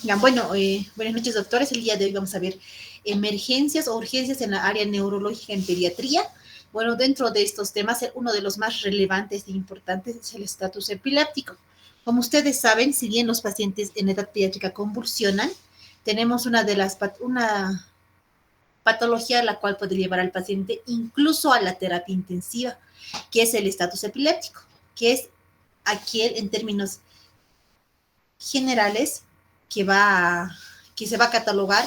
Ya, bueno, buenas noches, doctores. El día de hoy vamos a ver emergencias o urgencias en la área neurológica en pediatría. Bueno, dentro de estos temas, uno de los más relevantes e importantes es el estatus epiléptico. Como ustedes saben, si bien los pacientes en edad pediátrica convulsionan, tenemos una patología la cual puede llevar al paciente incluso a la terapia intensiva, que es el estatus epiléptico, que es aquel en términos generales que, que se va a catalogar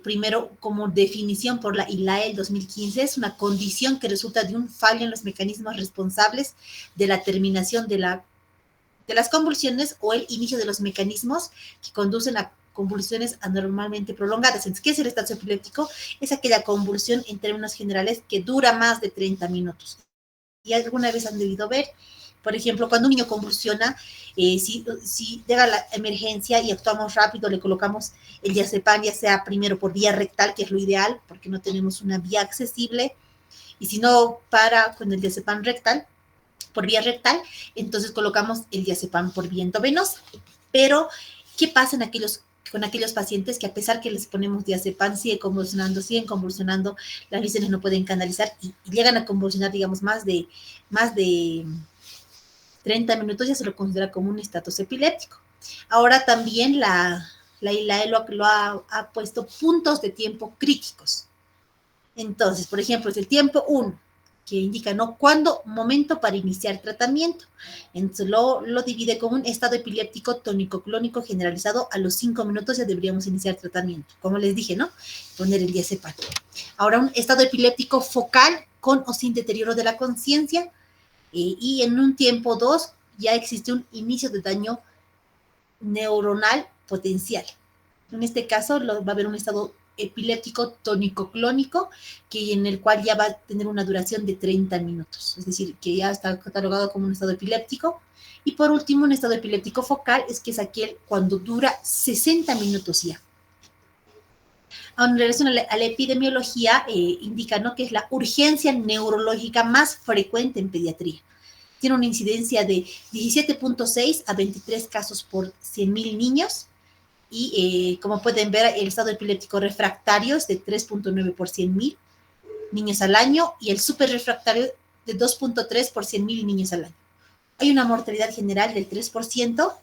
primero como definición por la ILAE el 2015, es una condición que resulta de un fallo en los mecanismos responsables de la terminación de las convulsiones o el inicio de los mecanismos que conducen a convulsiones anormalmente prolongadas. Entonces, ¿qué es el estatus epiléptico? Es aquella convulsión en términos generales que dura más de 30 minutos. Y alguna vez han debido ver, por ejemplo, cuando un niño convulsiona, si llega la emergencia y actuamos rápido, le colocamos el diazepam, ya sea primero por vía rectal, que es lo ideal, porque no tenemos una vía accesible, y si no para con el diazepam rectal, por vía rectal, entonces colocamos el diazepam por vía endovenosa. Pero, ¿qué pasa con aquellos pacientes que a pesar que les ponemos diazepam, siguen convulsionando, las lesiones no pueden canalizar y llegan a convulsionar, digamos, más de 30 minutos, ya se lo considera como un estatus epiléptico. Ahora también la ILAE ha puesto puntos de tiempo críticos. Entonces, por ejemplo, es el tiempo 1, que indica, ¿no? ¿Cuándo? Momento para iniciar tratamiento. Entonces lo divide como un estado epiléptico tónico-clónico generalizado. A los 5 minutos ya deberíamos iniciar tratamiento. Como les dije, ¿no? Poner el diazepam. Ahora, un estado epiléptico focal con o sin deterioro de la conciencia. Y en un tiempo 2 ya existe un inicio de daño neuronal potencial. En este caso va a haber un estado epiléptico tónico-clónico, que en el cual ya va a tener una duración de 30 minutos, es decir, que ya está catalogado como un estado epiléptico. Y por último, un estado epiléptico focal es aquel cuando dura 60 minutos ya. En relación a la epidemiología, indica, ¿no?, que es la urgencia neurológica más frecuente en pediatría. Tiene una incidencia de 17.6 a 23 casos por 100.000 niños. Y como pueden ver, el estado epiléptico refractario es de 3.9 por 100.000 niños al año y el superrefractario de 2.3 por 100.000 niños al año. Hay una mortalidad general del 3%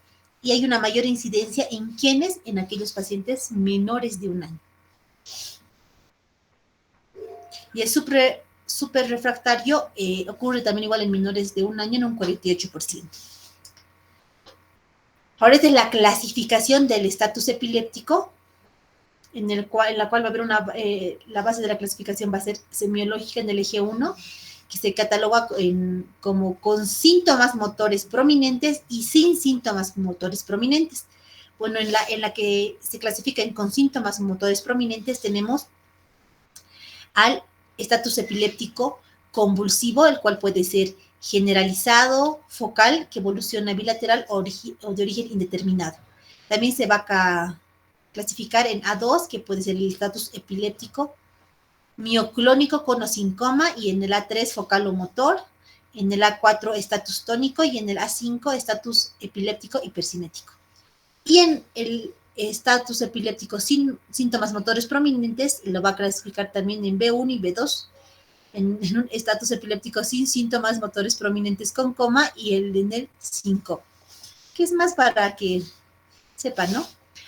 y hay una mayor incidencia en aquellos pacientes menores de un año. Y el superrefractario ocurre también igual en menores de un año en un 48%. Ahora esta es la clasificación del estatus epiléptico, en la cual va a haber la base de la clasificación va a ser semiológica en el eje 1, que se cataloga como con síntomas motores prominentes y sin síntomas motores prominentes. Bueno, en la que se clasifica con síntomas motores prominentes tenemos al estatus epiléptico convulsivo, el cual puede ser generalizado, focal, que evoluciona bilateral o de origen indeterminado. También se va a clasificar en A2, que puede ser el estatus epiléptico mioclónico con o sin coma, y en el A3 focal o motor, en el A4 estatus tónico y en el A5 estatus epiléptico hipercinético. Y en el estatus epiléptico sin síntomas motores prominentes lo va a clasificar también en B1 y B2, en un estatus epiléptico sin síntomas motores prominentes con coma y en el 5, que es más para que sepan, ¿no?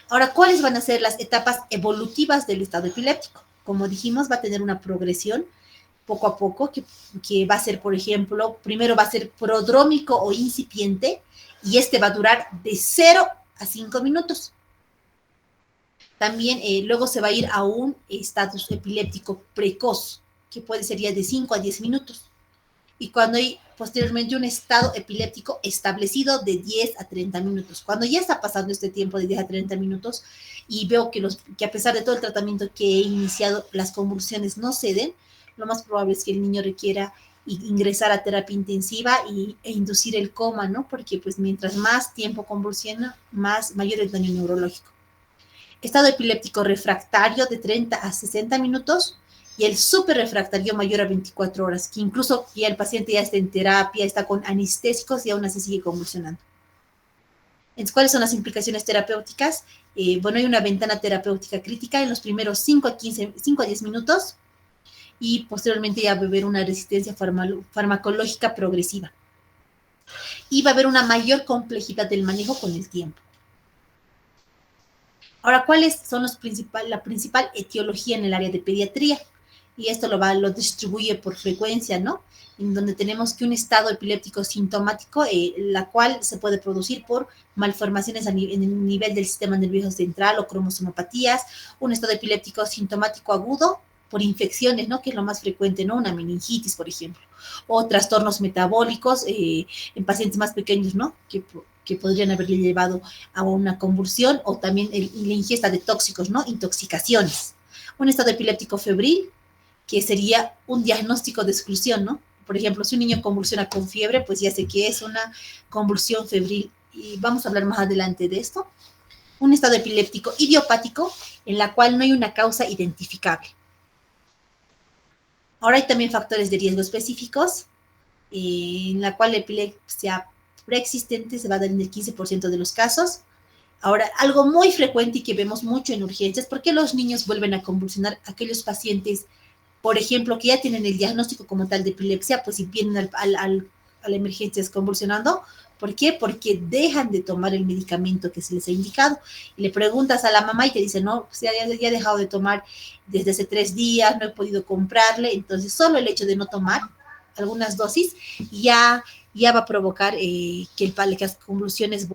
Ahora, ¿cuáles van a ser las etapas evolutivas del estado epiléptico? Como dijimos, va a tener una progresión poco a poco, que va a ser, por ejemplo, primero va a ser prodrómico o incipiente, y este va a durar de 0 a 5 minutos. También luego se va a ir a un estatus epiléptico precoz, que puede ser ya de 5 a 10 minutos. Y cuando hay posteriormente un estado epiléptico establecido de 10 a 30 minutos. Cuando ya está pasando este tiempo de 10 a 30 minutos y veo que a pesar de todo el tratamiento que he iniciado, las convulsiones no ceden, lo más probable es que el niño requiera ingresar a terapia intensiva e inducir el coma, ¿no? Porque pues mientras más tiempo convulsiona, mayor el daño neurológico. Estado epiléptico refractario de 30 a 60 minutos y el superrefractario mayor a 24 horas, que incluso ya el paciente ya está en terapia, está con anestésicos y aún así sigue convulsionando. Entonces, ¿cuáles son las implicaciones terapéuticas? Bueno, hay una ventana terapéutica crítica en los primeros 5 a 10 minutos y posteriormente ya va a haber una resistencia farmacológica progresiva. Y va a haber una mayor complejidad del manejo con el tiempo. Ahora, ¿cuáles son la principal etiología en el área de pediatría? Y esto lo distribuye por frecuencia, ¿no? En donde tenemos que un estado epiléptico sintomático, la cual se puede producir por malformaciones en el nivel del sistema nervioso central o cromosomopatías, un estado epiléptico sintomático agudo por infecciones, ¿no? Que es lo más frecuente, ¿no? Una meningitis, por ejemplo, o trastornos metabólicos en pacientes más pequeños, ¿no? Que podrían haberle llevado a una convulsión o también la ingesta de tóxicos, ¿no? Intoxicaciones. Un estado epiléptico febril, que sería un diagnóstico de exclusión, ¿no? Por ejemplo, si un niño convulsiona con fiebre, pues ya sé que es una convulsión febril y vamos a hablar más adelante de esto. Un estado epiléptico idiopático en la cual no hay una causa identificable. Ahora hay también factores de riesgo específicos, en la cual la epilepsia preexistente se va a dar en el 15% de los casos. Ahora, algo muy frecuente y que vemos mucho en urgencias, ¿por qué los niños vuelven a convulsionar? Aquellos pacientes, por ejemplo, que ya tienen el diagnóstico como tal de epilepsia, pues si vienen a la emergencia convulsionando. ¿Por qué? Porque dejan de tomar el medicamento que se les ha indicado. Y le preguntas a la mamá y te dice, no, pues ya he dejado de tomar desde hace 3 días, no he podido comprarle. Entonces, solo el hecho de no tomar algunas dosis ya va a provocar que las convulsiones.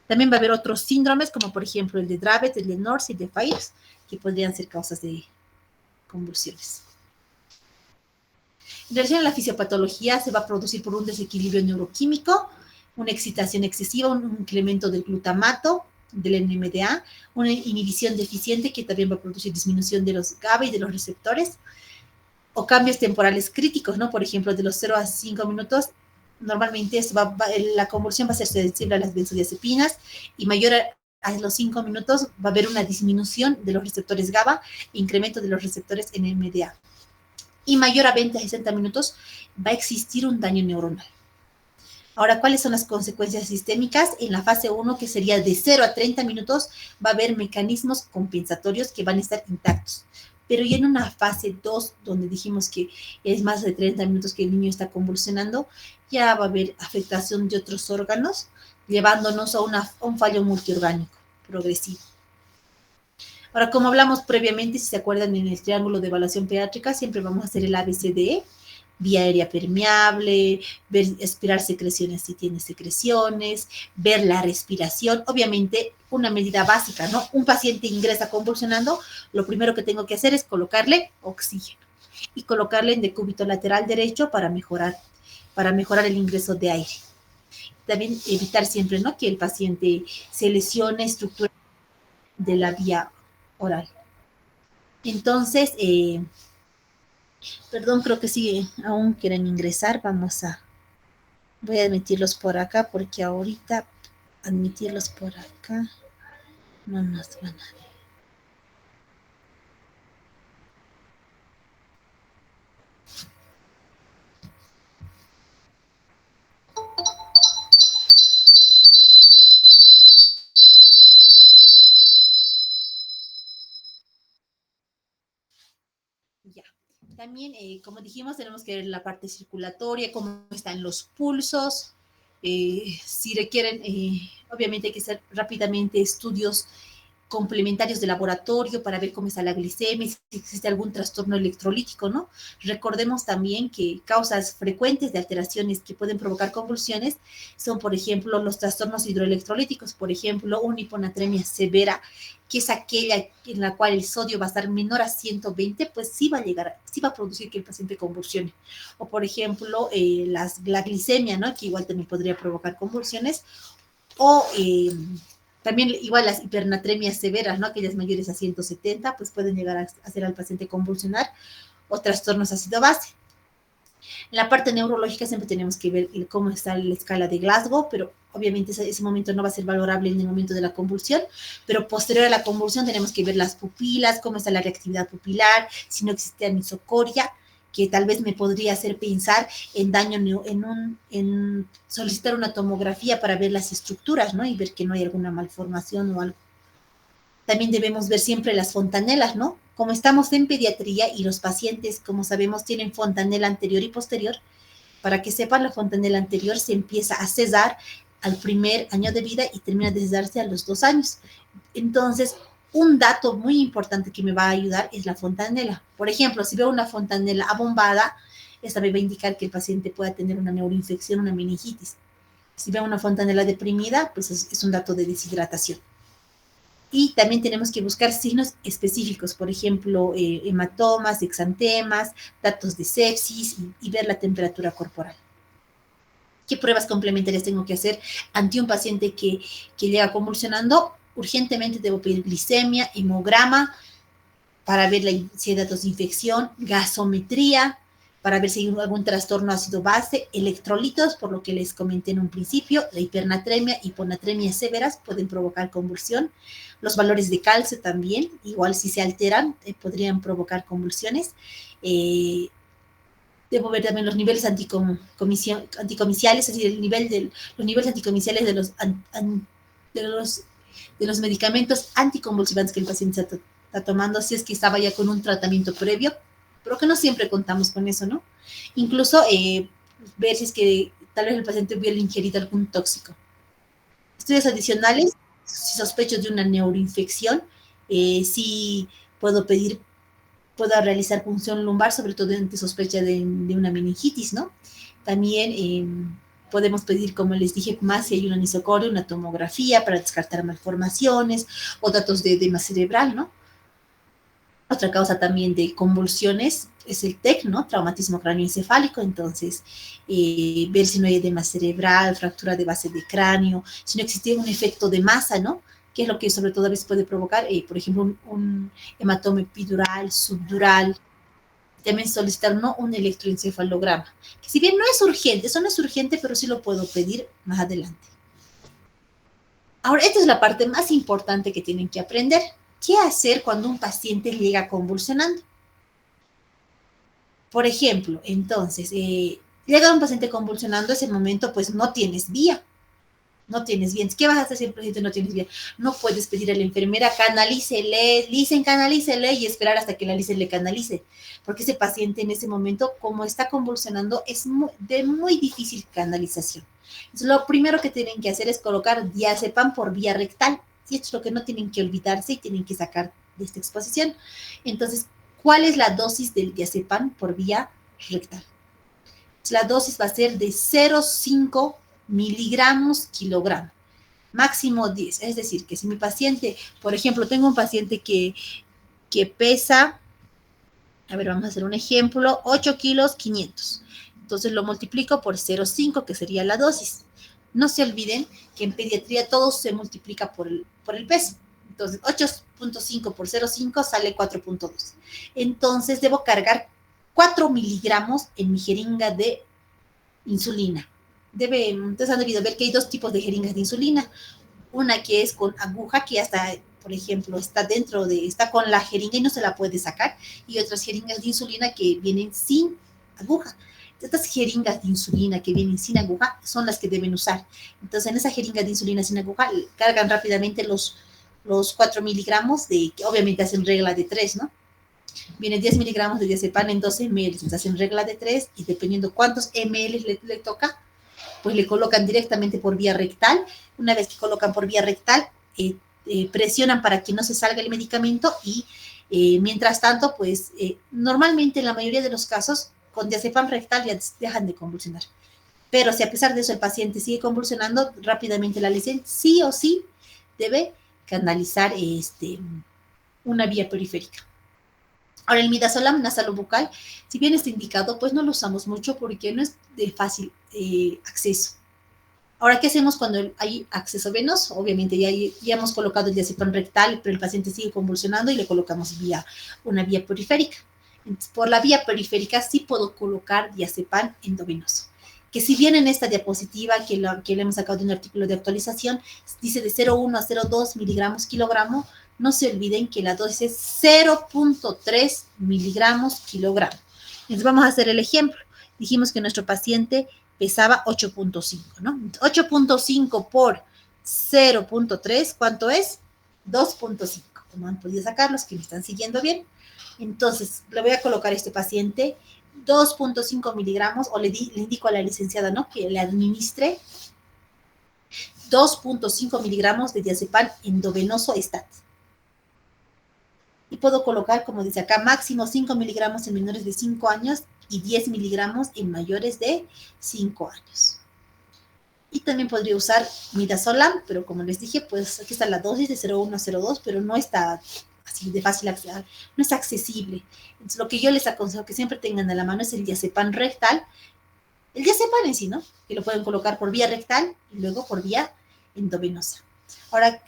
También va a haber otros síndromes, como por ejemplo el de Dravet, el de North y el de Fires, que podrían ser causas de convulsiones. En relación a la fisiopatología, se va a producir por un desequilibrio neuroquímico, una excitación excesiva, un incremento del glutamato, del NMDA, una inhibición deficiente que también va a producir disminución de los GABA y de los receptores, o cambios temporales críticos, ¿no? Por ejemplo, de los 0 a 5 minutos, normalmente la convulsión va a ser sensible a las benzodiazepinas y mayor a los 5 minutos va a haber una disminución de los receptores GABA, incremento de los receptores NMDA. Y mayor a 20 a 60 minutos va a existir un daño neuronal. Ahora, ¿cuáles son las consecuencias sistémicas? En la fase 1, que sería de 0 a 30 minutos, va a haber mecanismos compensatorios que van a estar intactos. Pero ya en una fase 2, donde dijimos que es más de 30 minutos que el niño está convulsionando, ya va a haber afectación de otros órganos, llevándonos a un fallo multiorgánico progresivo. Ahora, como hablamos previamente, si se acuerdan en el triángulo de evaluación pediátrica, siempre vamos a hacer el ABCDE, vía aérea permeable, ver, aspirar secreciones si tiene secreciones, ver la respiración, obviamente una medida básica, ¿no? Un paciente ingresa convulsionando, lo primero que tengo que hacer es colocarle oxígeno y colocarle en decúbito lateral derecho para mejorar el ingreso de aire. También evitar siempre, ¿no?, que el paciente se lesione estructura de la vía oral. Entonces, perdón, creo que sí, aún quieren ingresar. Voy a admitirlos por acá porque ahorita admitirlos por acá no nos van a. Ya. También, como dijimos, tenemos que ver la parte circulatoria, cómo están los pulsos, si requieren, obviamente hay que hacer rápidamente estudios complementarios de laboratorio para ver cómo está la glicemia, si existe algún trastorno electrolítico, ¿no? Recordemos también que causas frecuentes de alteraciones que pueden provocar convulsiones son, por ejemplo, los trastornos hidroelectrolíticos, por ejemplo, una hiponatremia severa, que es aquella en la cual el sodio va a estar menor a 120, pues sí va a producir que el paciente convulsione. O, por ejemplo, la glicemia, ¿no?, que igual también podría provocar convulsiones, o también igual las hipernatremias severas, ¿no?, aquellas mayores a 170, pues pueden llegar a hacer al paciente convulsionar, o trastornos ácido-base. En la parte neurológica siempre tenemos que ver cómo está la escala de Glasgow, pero obviamente ese momento no va a ser valorable en el momento de la convulsión, pero posterior a la convulsión tenemos que ver las pupilas, cómo está la reactividad pupilar, si no existe anisocoria, que tal vez me podría hacer pensar en daño, en solicitar una tomografía para ver las estructuras, ¿no? Y ver que no hay alguna malformación o algo. También debemos ver siempre las fontanelas, ¿no? Como estamos en pediatría y los pacientes, como sabemos, tienen fontanela anterior y posterior, para que sepan, la fontanela anterior se empieza a cesar al primer año de vida y termina de cesarse a los 2 años. Entonces, un dato muy importante que me va a ayudar es la fontanela. Por ejemplo, si veo una fontanela abombada, esta me va a indicar que el paciente pueda tener una neuroinfección, una meningitis. Si veo una fontanela deprimida, pues es un dato de deshidratación. Y también tenemos que buscar signos específicos, por ejemplo, hematomas, exantemas, datos de sepsis y ver la temperatura corporal. ¿Qué pruebas complementarias tengo que hacer ante un paciente que llega convulsionando? Urgentemente debo pedir glicemia, hemograma, para ver si hay datos de infección, gasometría, para ver si hay algún trastorno ácido-base, electrolitos, por lo que les comenté en un principio, la hipernatremia, hiponatremia severas pueden provocar convulsión, los valores de calcio también, igual si se alteran, podrían provocar convulsiones. Debo ver también los niveles anticomiciales, es decir, los niveles anticomiciales de los medicamentos anticonvulsivantes que el paciente está tomando, si es que estaba ya con un tratamiento previo, pero que no siempre contamos con eso, ¿no? Incluso ver si es que tal vez el paciente hubiera ingerido algún tóxico. Estudios adicionales, si sospecho de una neuroinfección, si puedo realizar punción lumbar, sobre todo ante sospecha de una meningitis, ¿no? También podemos pedir, como les dije, más si hay una anisocoria, una tomografía para descartar malformaciones o datos de edema cerebral, ¿no? Otra causa también de convulsiones es el TEC, ¿no? Traumatismo cráneoencefálico. Entonces, ver si no hay edema cerebral, fractura de base de cráneo, si no existe un efecto de masa, ¿no? Que es lo que sobre todo a veces puede provocar, por ejemplo, un hematoma epidural, subdural. También solicitar, ¿no?, un electroencefalograma, que si bien no es urgente, eso no es urgente, pero sí lo puedo pedir más adelante. Ahora, esta es la parte más importante que tienen que aprender. ¿Qué hacer cuando un paciente llega convulsionando? Por ejemplo, entonces, llega un paciente convulsionando, ese momento pues no tienes vía, no tienes bien. ¿Qué vas a hacer si el paciente no tienes bien? No puedes pedir a la enfermera, canalícele, canalícele y esperar hasta que la Lisen le canalice, porque ese paciente en ese momento, como está convulsionando, es de muy difícil canalización. Entonces, lo primero que tienen que hacer es colocar diazepam por vía rectal, y esto es lo que no tienen que olvidarse y tienen que sacar de esta exposición. Entonces, ¿cuál es la dosis del diazepam por vía rectal? La dosis va a ser de 0,5 miligramos kilogramo, máximo 10. Es decir, que si mi paciente, por ejemplo, tengo un paciente que pesa, a ver, vamos a hacer un ejemplo, 8 kilos 500. Entonces lo multiplico por 0,5, que sería la dosis. No se olviden que en pediatría todo se multiplica por el peso. Entonces, 8.5 por 0,5 sale 4.2. Entonces, debo cargar 4 miligramos en mi jeringa de insulina. Ustedes han debido ver que hay dos tipos de jeringas de insulina. Una que es con aguja, que hasta, por ejemplo, está con la jeringa y no se la puede sacar. Y otras jeringas de insulina que vienen sin aguja. Estas jeringas de insulina que vienen sin aguja son las que deben usar. Entonces, en esa jeringa de insulina sin aguja, cargan rápidamente los 4 miligramos, que obviamente hacen regla de 3, ¿no? Viene 10 miligramos de diazepam en 12 ml, entonces hacen regla de 3 y dependiendo cuántos ml le toca, pues le colocan directamente por vía rectal. Una vez que colocan por vía rectal, presionan para que no se salga el medicamento y mientras tanto, pues normalmente en la mayoría de los casos, con diazepam rectal ya dejan de convulsionar. Pero si a pesar de eso el paciente sigue convulsionando, rápidamente la Lisen sí o sí debe canalizar una vía periférica. Ahora, el midazolam nasalobucal, si bien está indicado, pues no lo usamos mucho porque no es de fácil acceso. Ahora, ¿qué hacemos cuando hay acceso venoso? Obviamente ya hemos colocado el diazepam rectal, pero el paciente sigue convulsionando y le colocamos una vía periférica. Entonces, por la vía periférica sí puedo colocar diazepam endovenoso, que si bien en esta diapositiva que le hemos sacado de un artículo de actualización, dice de 0,1 a 0,2 miligramos kilogramo, no se olviden que la dosis es 0.3 miligramos kilogramo. Entonces vamos a hacer el ejemplo. Dijimos que nuestro paciente pesaba 8.5, ¿no? 8.5 por 0.3, ¿cuánto es? 2.5. Como han podido sacar los que me están siguiendo bien. Entonces, le voy a colocar a este paciente 2.5 miligramos, o le indico a la licenciada, ¿no?, que le administre 2.5 miligramos de diazepam endovenoso STAT. Y puedo colocar, como dice acá, máximo 5 miligramos en menores de 5 años y 10 miligramos en mayores de 5 años. Y también podría usar midazolam, pero como les dije, pues aquí está la dosis de 0,1 a 0,2, pero no está así de fácil acceder, no es accesible. Entonces, lo que yo les aconsejo que siempre tengan a la mano es el diazepam rectal, el diazepam en sí, ¿no?, que lo pueden colocar por vía rectal y luego por vía endovenosa. Ahora,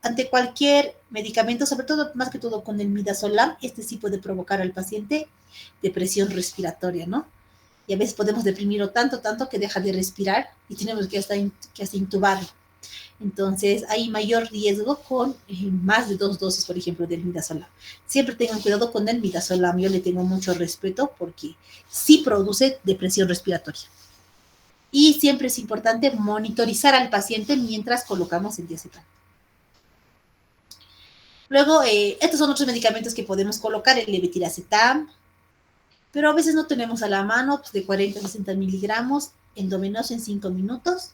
ante cualquier medicamento, sobre todo, más que todo con el midazolam, este sí puede provocar al paciente depresión respiratoria, ¿no? Y a veces podemos deprimirlo tanto que deja de respirar y tenemos que hasta intubarlo. Entonces, hay mayor riesgo con más de 2 dosis, por ejemplo, del midazolam. Siempre tengan cuidado con el midazolam. Yo le tengo mucho respeto porque sí produce depresión respiratoria. Y siempre es importante monitorizar al paciente mientras colocamos el diazepam. Luego, estos son otros medicamentos que podemos colocar, el levetiracetam, pero a veces no tenemos a la mano, pues de 40 a 60 miligramos, endovenoso en 5 minutos.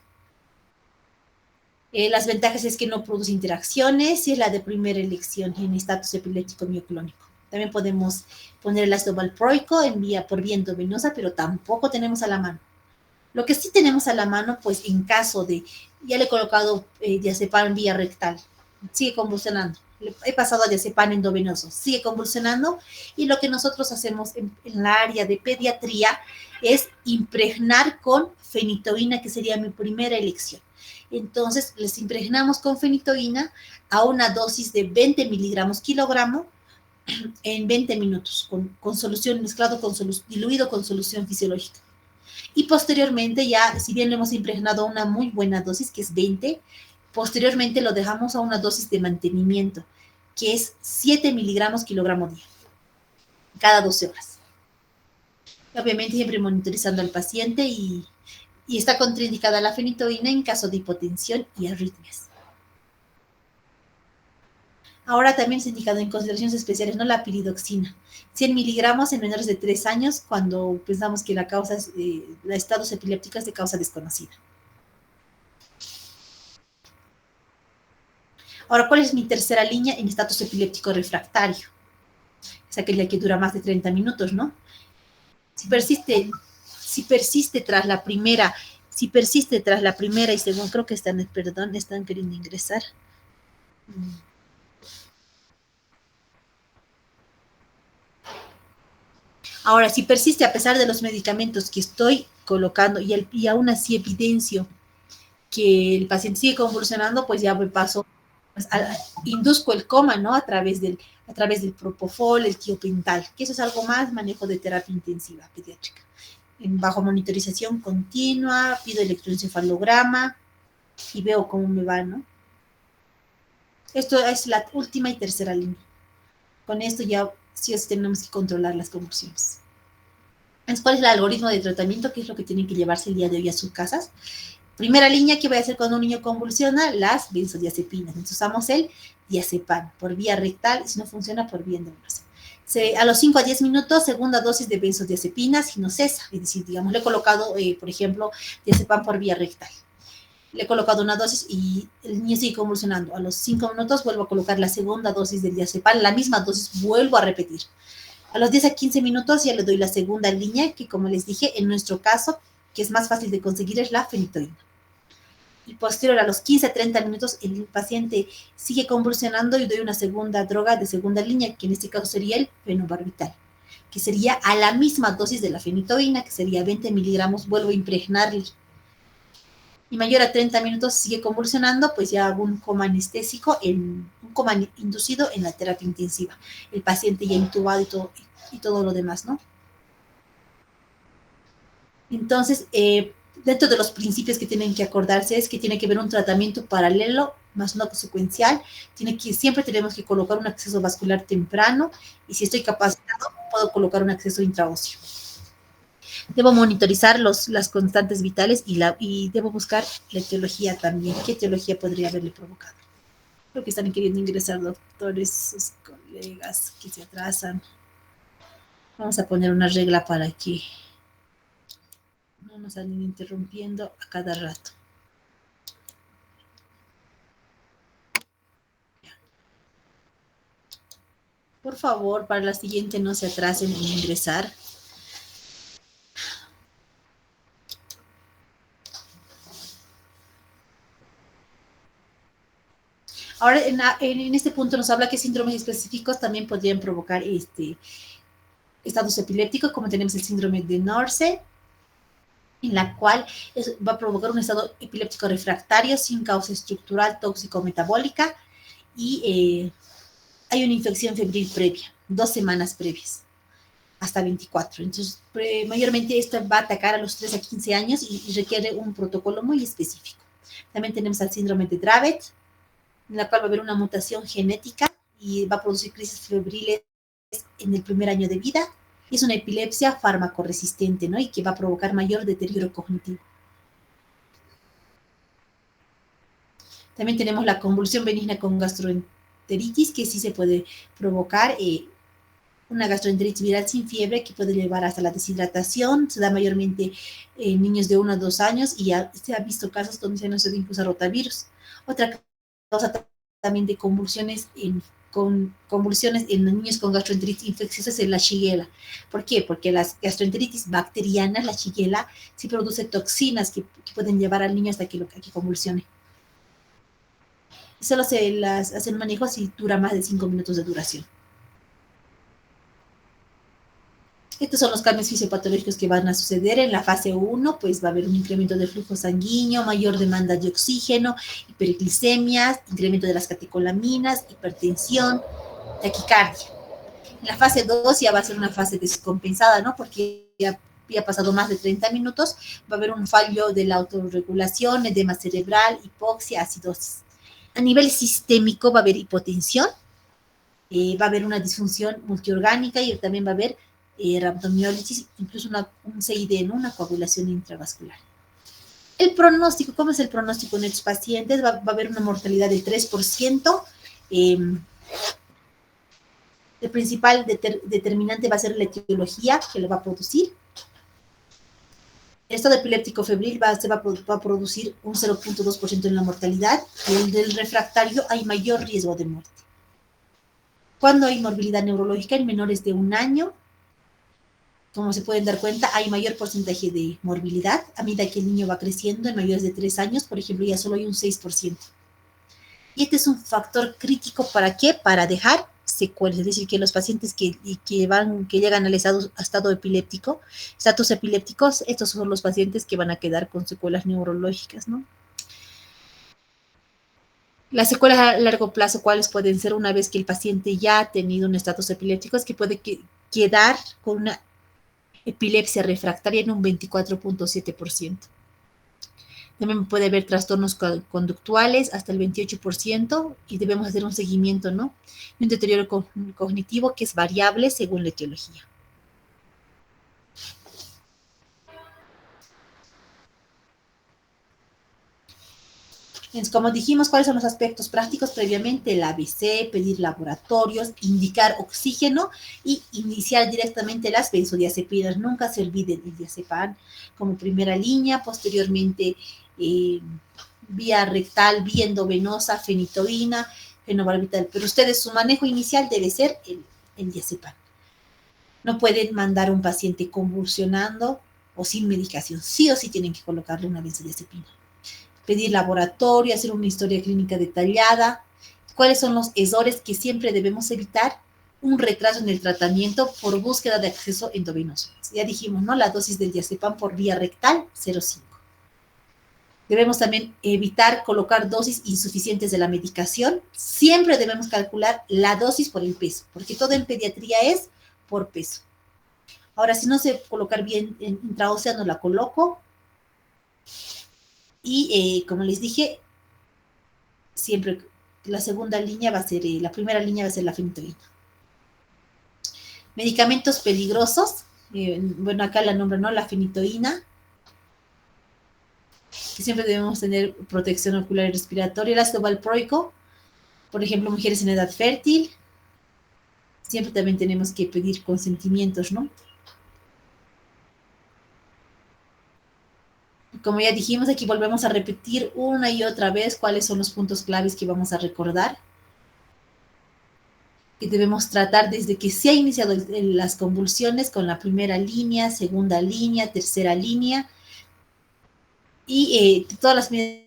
Las ventajas es que no produce interacciones y es la de primera elección en estatus epiléptico mioclónico. También podemos poner el ácido valproico por vía endovenosa, pero tampoco tenemos a la mano. Lo que sí tenemos a la mano, pues en caso de, ya le he colocado diazepam en vía rectal, sigue convulsionando. He pasado a diazepam endovenoso, sigue convulsionando, y lo que nosotros hacemos en la área de pediatría es impregnar con fenitoína, que sería mi primera elección. Entonces, les impregnamos con fenitoína a una dosis de 20 miligramos kilogramo en 20 minutos, con solución mezclado, diluido con solución fisiológica. Y posteriormente, ya, si bien lo hemos impregnado a una muy buena dosis, que es 20, posteriormente lo dejamos a una dosis de mantenimiento, que es 7 miligramos kilogramo día, cada 12 horas. Obviamente siempre monitorizando al paciente, y está contraindicada la fenitoína en caso de hipotensión y arritmias. Ahora también es indicado en consideraciones especiales, ¿no?, la piridoxina. 100 miligramos en menores de 3 años cuando pensamos que la causa es, la estados epilépticos es de causa desconocida. Ahora, ¿cuál es mi tercera línea en estatus epiléptico refractario? Es aquella que dura más de 30 minutos, ¿no? Si persiste tras la primera, y según creo que están queriendo ingresar. Ahora, si persiste a pesar de los medicamentos que estoy colocando y aún así evidencio que el paciente sigue convulsionando, pues ya me paso, pues, induzco el coma, ¿no?, a través del propofol, el tiopental, que eso es algo más manejo de terapia intensiva pediátrica. Bajo monitorización continua, pido electroencefalograma y veo cómo me va, ¿no? Esto es la última y tercera línea. Con esto ya sí tenemos que controlar las convulsiones. Entonces, ¿cuál es el algoritmo de tratamiento? ¿Qué es lo que tienen que llevarse el día de hoy a sus casas? Primera línea, ¿qué voy a hacer cuando un niño convulsiona? Las benzodiazepinas. Entonces usamos el diazepam por vía rectal, si no funciona, por vía endovenosa. A los 5 a 10 minutos, segunda dosis de benzodiazepinas, si no cesa. Es decir, digamos, le he colocado, por ejemplo, diazepam por vía rectal. Le he colocado una dosis y el niño sigue convulsionando. A los 5 minutos vuelvo a colocar la segunda dosis del diazepam, la misma dosis, vuelvo a repetir. A los 10 a 15 minutos ya le doy la segunda línea, que como les dije, en nuestro caso, que es más fácil de conseguir, es la fenitoína. Y posterior a los 15 a 30 minutos, el paciente sigue convulsionando y doy una segunda droga de segunda línea, que en este caso sería el fenobarbital, que sería a la misma dosis de la fenitoína, que sería 20 miligramos, vuelvo a impregnarle. Y mayor a 30 minutos sigue convulsionando, pues ya hago un coma anestésico, un coma inducido en la terapia intensiva. El paciente ya intubado y todo lo demás, ¿no? Entonces, dentro de los principios que tienen que acordarse es que tiene que haber un tratamiento paralelo más no secuencial, siempre tenemos que colocar un acceso vascular temprano y si estoy capacitado, puedo colocar un acceso intraóseo. Debo monitorizar las constantes vitales y debo buscar la etiología también. ¿Qué etiología podría haberle provocado? Creo que están queriendo ingresar doctores, sus colegas que se atrasan. Vamos a poner una regla para que no nos anden interrumpiendo a cada rato. Por favor, para la siguiente no se atrasen en ingresar. Ahora, en este punto nos habla que síndromes específicos también podrían provocar estados epilépticos, como tenemos el síndrome de Norce, en la cual va a provocar un estado epiléptico refractario sin causa estructural tóxico-metabólica y hay una infección febril previa, 2 semanas previas, hasta 24. Entonces, mayormente esto va a atacar a los 3 a 15 años y requiere un protocolo muy específico. También tenemos el síndrome de Dravet, en la cual va a haber una mutación genética y va a producir crisis febriles en el primer año de vida. Es una epilepsia fármaco-resistente, ¿no? Y que va a provocar mayor deterioro cognitivo. También tenemos la convulsión benigna con gastroenteritis, que sí se puede provocar una gastroenteritis viral sin fiebre que puede llevar hasta la deshidratación. Se da mayormente en niños de 1 a 2 años y se ha visto casos donde se han usado incluso rotavirus. Otra causa también de convulsiones en niños con gastroenteritis infecciosa es la shigella. ¿Por qué? Porque las gastroenteritis bacterianas, la shigella, sí produce toxinas que pueden llevar al niño hasta que convulsione. Solo se las hace un manejo si dura más de 5 minutos de duración. Estos son los cambios fisiopatológicos que van a suceder. En la fase 1, pues va a haber un incremento del flujo sanguíneo, mayor demanda de oxígeno, hiperglicemias, incremento de las catecolaminas, hipertensión, taquicardia. En la fase 2 ya va a ser una fase descompensada, ¿no? Porque ya ha pasado más de 30 minutos, va a haber un fallo de la autorregulación, edema cerebral, hipoxia, acidosis. A nivel sistémico va a haber hipotensión, va a haber una disfunción multiorgánica y también va a haber rhabdomiólisis, incluso un CID, ¿no? Una coagulación intravascular. El pronóstico, ¿cómo es el pronóstico en estos pacientes? Va a haber una mortalidad del 3%. El principal determinante va a ser la etiología que lo va a producir. El estado epiléptico febril va a producir un 0.2% en la mortalidad y el del refractario hay mayor riesgo de muerte. Cuando hay morbilidad neurológica en menores de 1 año, como se pueden dar cuenta, hay mayor porcentaje de morbilidad a medida que el niño va creciendo. En mayores de 3 años, por ejemplo, ya solo hay un 6%. Y este es un factor crítico, ¿para qué? Para dejar secuelas, es decir, que los pacientes que llegan al estado epiléptico, estatus epilépticos, estos son los pacientes que van a quedar con secuelas neurológicas, ¿no? Las secuelas a largo plazo, ¿cuáles pueden ser una vez que el paciente ya ha tenido un estatus epiléptico? Es que puede quedar con una epilepsia refractaria en un 24.7%. También puede haber trastornos conductuales hasta el 28% y debemos hacer un seguimiento, ¿no? Un deterioro cognitivo que es variable según la etiología. Entonces, como dijimos, ¿cuáles son los aspectos prácticos? Previamente el ABC, pedir laboratorios, indicar oxígeno y iniciar directamente las benzodiazepinas. Nunca se olviden el diazepam como primera línea, posteriormente vía rectal, vía endovenosa, fenitoína, fenobarbital. Pero ustedes, su manejo inicial debe ser el diazepam. No pueden mandar a un paciente convulsionando o sin medicación. Sí o sí tienen que colocarle una benzodiazepina. Pedir laboratorio, hacer una historia clínica detallada. ¿Cuáles son los errores que siempre debemos evitar? Un retraso en el tratamiento por búsqueda de acceso endovenoso. Ya dijimos, ¿no? La dosis del diazepam por vía rectal, 0,5. Debemos también evitar colocar dosis insuficientes de la medicación. Siempre debemos calcular la dosis por el peso, porque todo en pediatría es por peso. Ahora, si no sé colocar bien en intraósea, no la coloco. Y como les dije, siempre la segunda línea va a ser, la primera línea va a ser la fenitoína. Medicamentos peligrosos, bueno, acá la nombro, ¿no? La fenitoína, que siempre debemos tener protección ocular y respiratoria. El ácido valproico, por ejemplo, mujeres en edad fértil, siempre también tenemos que pedir consentimientos, ¿no? Como ya dijimos, aquí volvemos a repetir una y otra vez cuáles son los puntos claves que vamos a recordar, que debemos tratar desde que se ha iniciado las convulsiones con la primera línea, segunda línea, tercera línea, y todas las medidas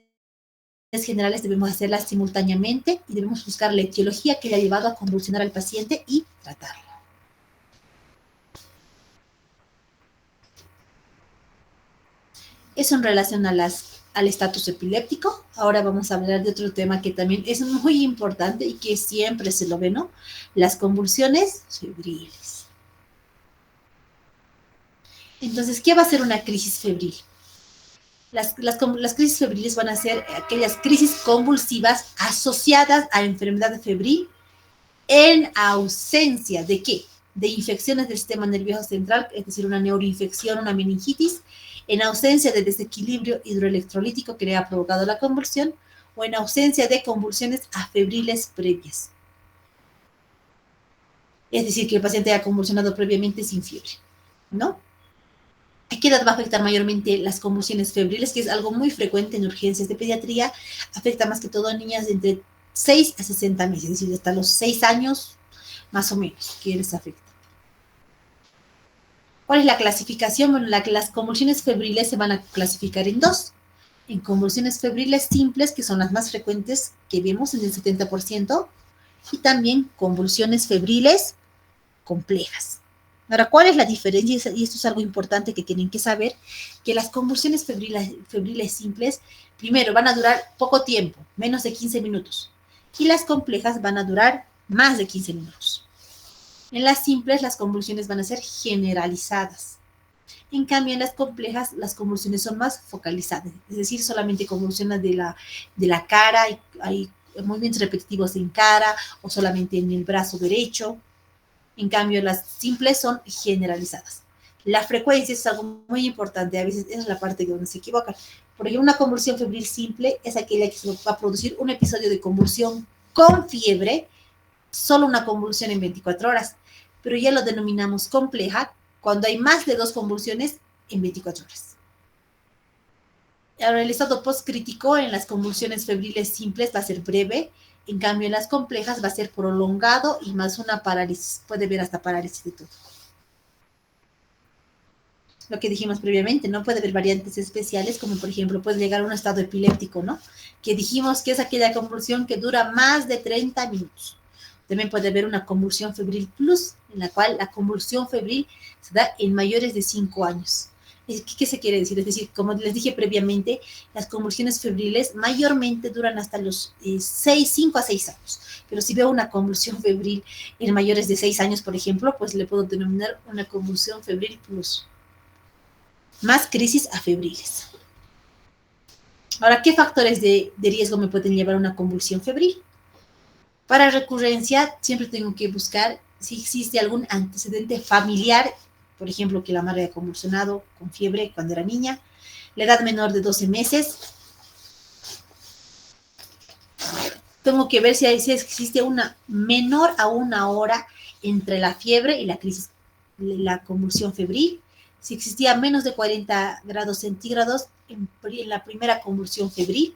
generales debemos hacerlas simultáneamente y debemos buscar la etiología que le ha llevado a convulsionar al paciente y tratarla. Eso en relación a al estatus epiléptico. Ahora vamos a hablar de otro tema que también es muy importante y que siempre se lo ve, ¿no? Las convulsiones febriles. Entonces, ¿qué va a ser una crisis febril? Las crisis febriles van a ser aquellas crisis convulsivas asociadas a enfermedad febril en ausencia de ¿qué? De infecciones del sistema nervioso central, es decir, una neuroinfección, una meningitis, en ausencia de desequilibrio hidroelectrolítico que le ha provocado la convulsión, o en ausencia de convulsiones afebriles previas. Es decir, que el paciente haya convulsionado previamente sin fiebre, ¿no? ¿A qué edad va a afectar mayormente las convulsiones febriles? Que es algo muy frecuente en urgencias de pediatría. Afecta más que todo a niñas de entre 6 a 60 meses, es decir, hasta los 6 años más o menos que les afecta. ¿Cuál es la clasificación? Bueno, las convulsiones febriles se van a clasificar en dos. En convulsiones febriles simples, que son las más frecuentes que vemos en el 70%, y también convulsiones febriles complejas. Ahora, ¿cuál es la diferencia? Y esto es algo importante que tienen que saber, que las convulsiones febriles simples, primero, van a durar poco tiempo, menos de 15 minutos, y las complejas van a durar más de 15 minutos. En las simples, las convulsiones van a ser generalizadas. En cambio, en las complejas, las convulsiones son más focalizadas, es decir, solamente convulsiones de la cara, hay movimientos repetitivos en cara o solamente en el brazo derecho. En cambio, las simples son generalizadas. La frecuencia es algo muy importante, a veces es la parte donde se equivocan. Por ejemplo, una convulsión febril simple es aquella que se va a producir un episodio de convulsión con fiebre, solo una convulsión en 24 horas, pero ya lo denominamos compleja cuando hay más de 2 convulsiones en 24 horas. Ahora, el estado postcrítico en las convulsiones febriles simples va a ser breve, en cambio en las complejas va a ser prolongado y más una parálisis, puede haber hasta parálisis de todo. Lo que dijimos previamente, ¿no? Puede haber variantes especiales, como por ejemplo puede llegar a un estado epiléptico, ¿no? Que dijimos que es aquella convulsión que dura más de 30 minutos. También puede haber una convulsión febril plus, en la cual la convulsión febril se da en mayores de 5 años. ¿Qué se quiere decir? Es decir, como les dije previamente, las convulsiones febriles mayormente duran hasta los 5 a 6 años. Pero si veo una convulsión febril en mayores de 6 años, por ejemplo, pues le puedo denominar una convulsión febril plus. Más crisis afebriles. Ahora, ¿qué factores de riesgo me pueden llevar a una convulsión febril? Para recurrencia, siempre tengo que buscar si existe algún antecedente familiar, por ejemplo, que la madre haya convulsionado con fiebre cuando era niña, la edad menor de 12 meses. Tengo que ver si existe una menor a 1 hora entre la fiebre y la convulsión febril. Si existía menos de 40 grados centígrados en la primera convulsión febril.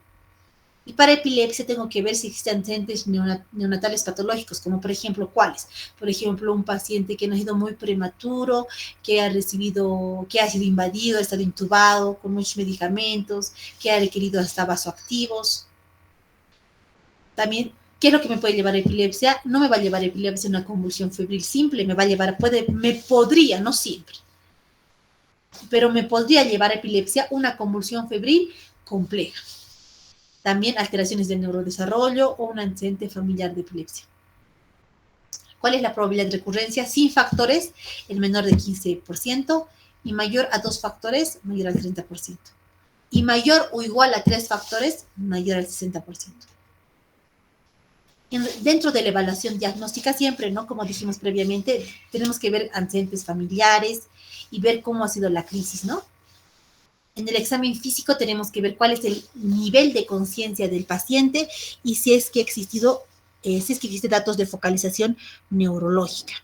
Y para epilepsia tengo que ver si existen antecedentes neonatales patológicos, como por ejemplo, ¿cuáles? Por ejemplo, un paciente que ha nacido muy prematuro, que ha sido invadido, ha estado intubado con muchos medicamentos, que ha requerido hasta vasoactivos. También, ¿qué es lo que me puede llevar a epilepsia? No me va a llevar a epilepsia una convulsión febril simple, podría, no siempre, pero me podría llevar a epilepsia una convulsión febril compleja. También alteraciones del neurodesarrollo o un antecedente familiar de epilepsia. ¿Cuál es la probabilidad de recurrencia? Sin factores, el menor de 15%, y mayor a 2 factores, mayor al 30%. Y mayor o igual a 3 factores, mayor al 60%. Dentro de la evaluación diagnóstica siempre, ¿no? Como dijimos previamente, tenemos que ver antecedentes familiares y ver cómo ha sido la crisis, ¿no? En el examen físico tenemos que ver cuál es el nivel de conciencia del paciente y si es que existe datos de focalización neurológica.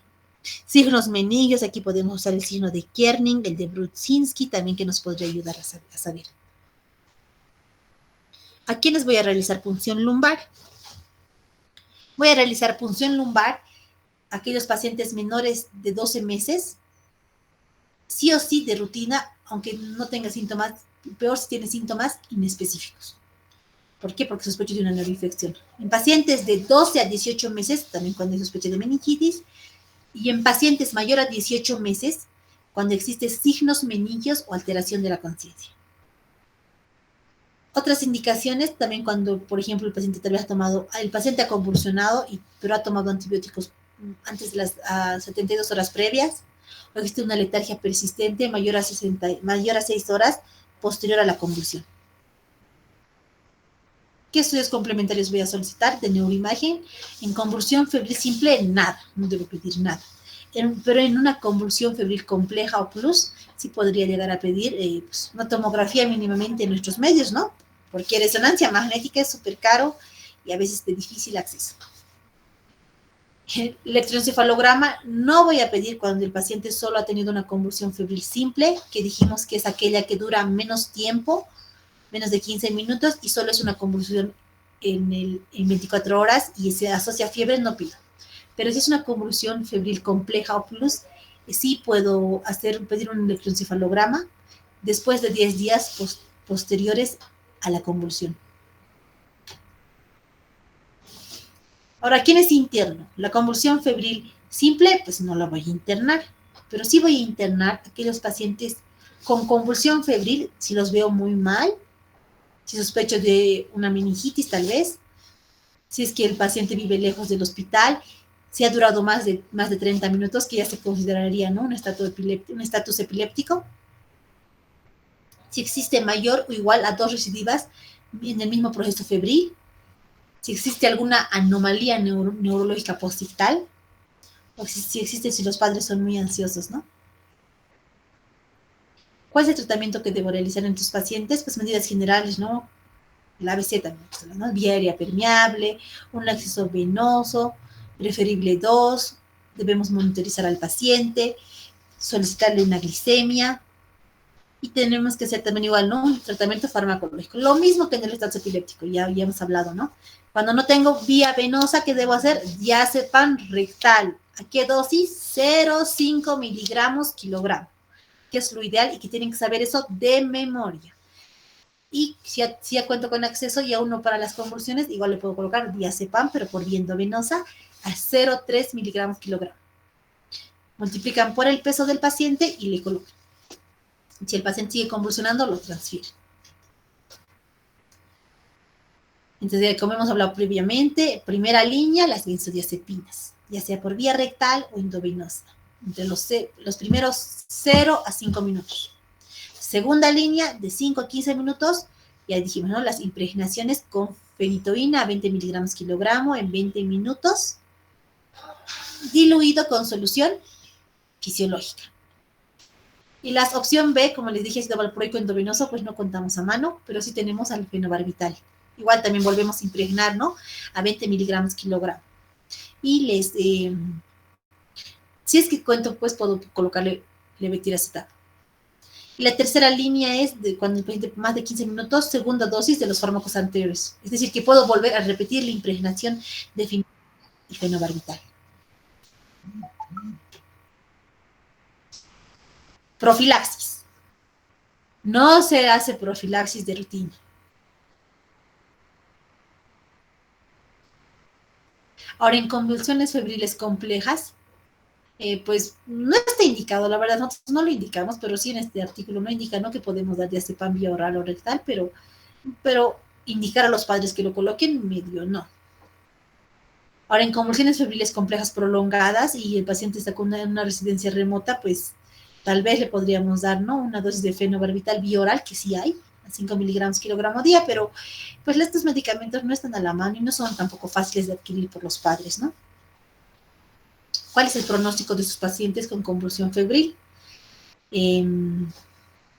Signos meningios, aquí podemos usar el signo de Kerning, el de Brudzinski, también que nos podría ayudar a saber. ¿A quiénes voy a realizar punción lumbar? Voy a realizar punción lumbar a aquellos pacientes menores de 12 meses, sí o sí de rutina, aunque no tenga síntomas, peor si tiene síntomas inespecíficos. ¿Por qué? Porque sospecho de una neuroinfección. En pacientes de 12 a 18 meses, también cuando hay sospecha de meningitis, y en pacientes mayor a 18 meses, cuando existen signos meningios o alteración de la conciencia. Otras indicaciones, también cuando, por ejemplo, el paciente tal vez el paciente ha convulsionado, pero ha tomado antibióticos antes de las 72 horas previas, o existe una letargia persistente mayor a 6 horas posterior a la convulsión. ¿Qué estudios complementarios voy a solicitar de neuroimagen? En convulsión febril simple, nada, no debo pedir nada. Pero en una convulsión febril compleja o plus, sí podría llegar a pedir pues, una tomografía mínimamente en nuestros medios, ¿no? Porque resonancia magnética es súper caro y a veces de difícil acceso. El electroencefalograma no voy a pedir cuando el paciente solo ha tenido una convulsión febril simple, que dijimos que es aquella que dura menos tiempo, menos de 15 minutos, y solo es una convulsión en 24 horas y se asocia a fiebre, no pido. Pero si es una convulsión febril compleja o plus, sí puedo pedir un electroencefalograma después de 10 días posteriores a la convulsión. Ahora, ¿quién es interno? La convulsión febril simple, pues no la voy a internar, pero sí voy a internar a aquellos pacientes con convulsión febril, si los veo muy mal, si sospecho de una meningitis tal vez, si es que el paciente vive lejos del hospital, si ha durado más de 30 minutos, que ya se consideraría, ¿no? Un estatus epiléptico. Si existe mayor o igual a 2 recidivas en el mismo proceso febril, si existe alguna anomalía neurológica postictal, o si existe si los padres son muy ansiosos, ¿no? ¿Cuál es el tratamiento que debo realizar en tus pacientes? Pues medidas generales, ¿no? La ABC también, ¿no? Vía aérea permeable, un acceso venoso, preferible 2, debemos monitorizar al paciente, solicitarle una glicemia, y tenemos que hacer también igual, ¿no? Un tratamiento farmacológico. Lo mismo que en el estatus epiléptico, ya hemos hablado, ¿no? Cuando no tengo vía venosa, ¿qué debo hacer? Diazepam rectal. ¿A qué dosis? 0,5 miligramos kilogramo, que es lo ideal y que tienen que saber eso de memoria. Y si ya cuento con acceso y aún no para las convulsiones, igual le puedo colocar diazepam, pero por vía endovenosa, a 0,3 miligramos kilogramo. Multiplican por el peso del paciente y le colocan. Si el paciente sigue convulsionando, lo transfiere. Entonces, como hemos hablado previamente, primera línea, las benzodiazepinas, ya sea por vía rectal o endovenosa, entre los primeros 0 a 5 minutos. Segunda línea, de 5 a 15 minutos, ya dijimos, ¿no? Las impregnaciones con fenitoína a 20 miligramos kilogramo en 20 minutos, diluido con solución fisiológica. Y la opción B, como les dije, ácido valproico endovenoso, pues no contamos a mano, pero sí tenemos al fenobarbital. Igual también volvemos a impregnar, ¿no? A 20 miligramos kilogramo. Y si es que cuento, pues puedo colocarle levetiracetam. Y la tercera línea es cuando el paciente más de 15 minutos, segunda dosis de los fármacos anteriores. Es decir, que puedo volver a repetir la impregnación de fenobarbital. Profilaxis. No se hace profilaxis de rutina. Ahora, en convulsiones febriles complejas, pues no está indicado, la verdad, nosotros no lo indicamos, pero sí en este artículo no indica, ¿no? Que podemos dar diazepam vía oral o rectal, pero indicar a los padres que lo coloquen, medio no. Ahora, en convulsiones febriles complejas prolongadas y el paciente está con una residencia remota, pues tal vez le podríamos dar, ¿no? Una dosis de fenobarbital vía oral, que sí hay, a 5 miligramos kilogramo día, pero pues estos medicamentos no están a la mano y no son tampoco fáciles de adquirir por los padres, ¿no? ¿Cuál es el pronóstico de sus pacientes con convulsión febril? En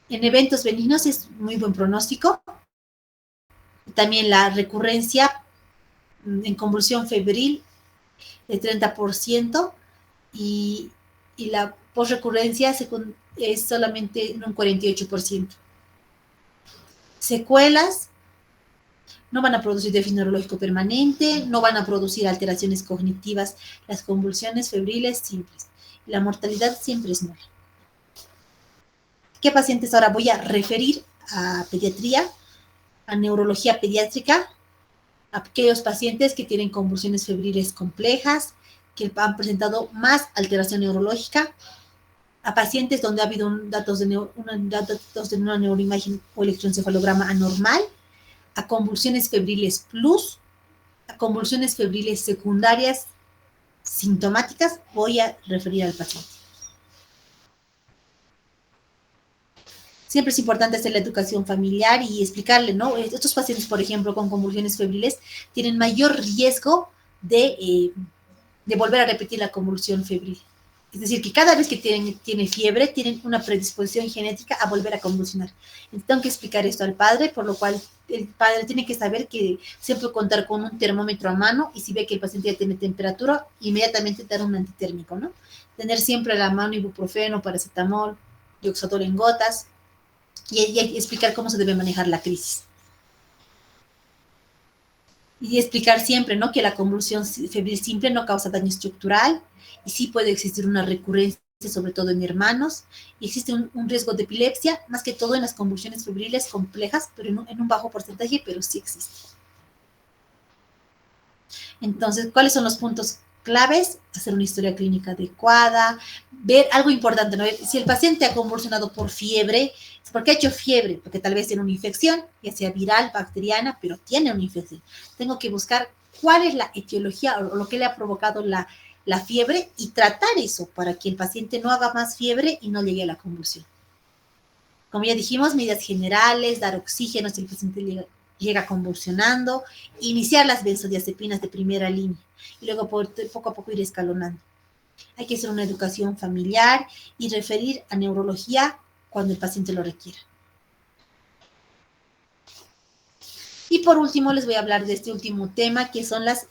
eventos benignos es muy buen pronóstico. También la recurrencia en convulsión febril de 30% y la posrecurrencia es solamente en un 48%. Secuelas no van a producir déficit neurológico permanente, no van a producir alteraciones cognitivas, las convulsiones febriles simples. La mortalidad siempre es nula. ¿Qué pacientes ahora voy a referir a pediatría, a neurología pediátrica? A aquellos pacientes que tienen convulsiones febriles complejas, que han presentado más alteración neurológica, a pacientes donde ha habido datos de una neuroimagen o electroencefalograma anormal, a convulsiones febriles plus, a convulsiones febriles secundarias sintomáticas, voy a referir al paciente. Siempre es importante hacer la educación familiar y explicarle, ¿no? Estos pacientes, por ejemplo, con convulsiones febriles, tienen mayor riesgo de volver a repetir la convulsión febril. Es decir, que cada vez que tiene fiebre, tienen una predisposición genética a volver a convulsionar. Entonces, tengo que explicar esto al padre, por lo cual el padre tiene que saber que siempre contar con un termómetro a mano y si ve que el paciente ya tiene temperatura, inmediatamente dar un antitérmico, ¿no? Tener siempre a la mano ibuprofeno, paracetamol, dioxatol en gotas y explicar cómo se debe manejar la crisis. Y explicar siempre, ¿no?, que la convulsión febril simple no causa daño estructural y sí puede existir una recurrencia, sobre todo en hermanos, y existe un riesgo de epilepsia, más que todo en las convulsiones febriles complejas, pero en un bajo porcentaje, pero sí existe. Entonces, ¿cuáles son los puntos claves? Hacer una historia clínica adecuada, ver algo importante, ¿no? Si el paciente ha convulsionado por fiebre, ¿por qué ha hecho fiebre? Porque tal vez tiene una infección, ya sea viral, bacteriana, pero tiene una infección. Tengo que buscar cuál es la etiología o lo que le ha provocado la fiebre y tratar eso para que el paciente no haga más fiebre y no llegue a la convulsión. Como ya dijimos, medidas generales, dar oxígeno si el paciente llega convulsionando, iniciar las benzodiazepinas de primera línea y luego poco a poco ir escalonando. Hay que hacer una educación familiar y referir a neurología cuando el paciente lo requiera. Y por último, les voy a hablar de este último tema, que son las...